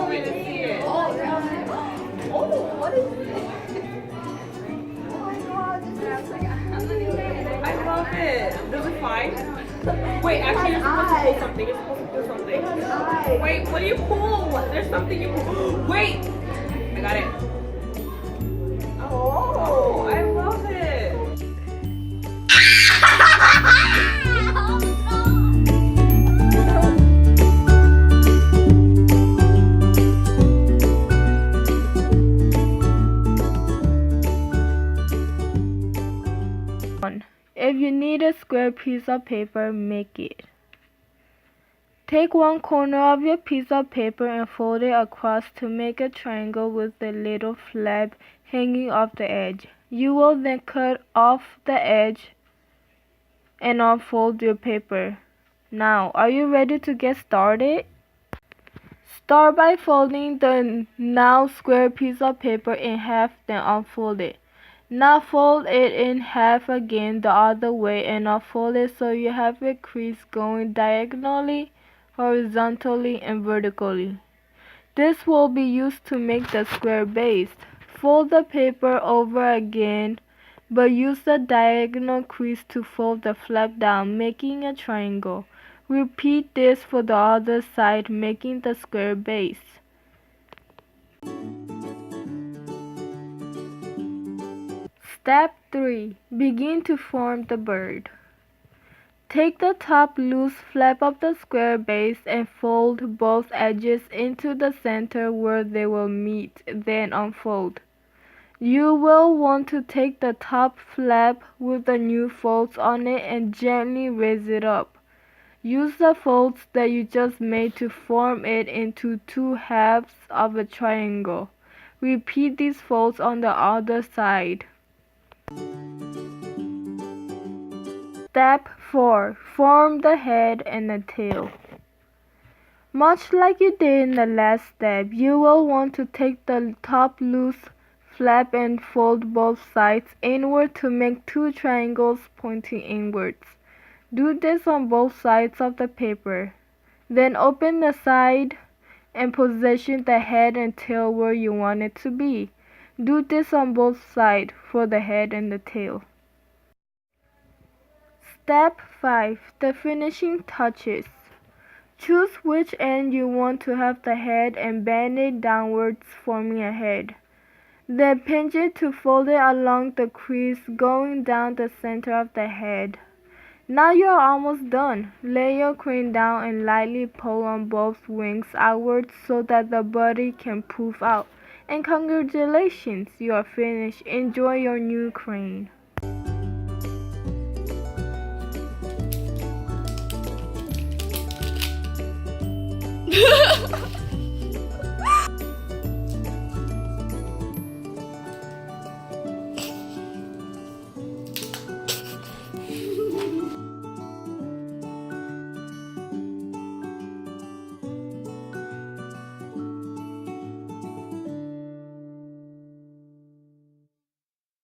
want me to see it. Oh, what is this? Oh my god, this is I love it. Does it fly? Wait, actually, you're supposed to pull something. You're supposed to pull something. Wait, what do you pull? There's something you pull. Wait! I got it. Oh, I love it. If you need a square piece of paper, make it. Take one corner of your piece of paper and fold it across to make a triangle with a little flap hanging off the edge. You will then cut off the edge and unfold your paper. Now, are you ready to get started? Start by folding the now square piece of paper in half, then unfold it. Now fold it in half again the other way and unfold it so you have a crease going diagonally, horizontally, and vertically. This will be used to make the square base. Fold the paper over again, but use the diagonal crease to fold the flap down, making a triangle. Repeat this for the other side, making the square base. Step 3. Begin to form the bird. Take the top loose flap of the square base and fold both edges into the center where they will meet, then unfold. You will want to take the top flap with the new folds on it and gently raise it up. Use the folds that you just made to form it into two halves of a triangle. Repeat these folds on the other side. Step 4. Form the head and the tail. Much like you did in the last step, you will want to take the top loose flap and fold both sides inward to make two triangles pointing inwards. Do this on both sides of the paper. Then open the side and position the head and tail where you want it to be. Do this on both sides for the head and the tail. Step 5. The finishing touches. Choose which end you want to have the head and bend it downwards, forming a head. Then pinch it to fold it along the crease going down the center of the head. Now you are almost done. Lay your crane down and lightly pull on both wings outwards so that the body can poof out. And congratulations, you are finished. Enjoy your new crane.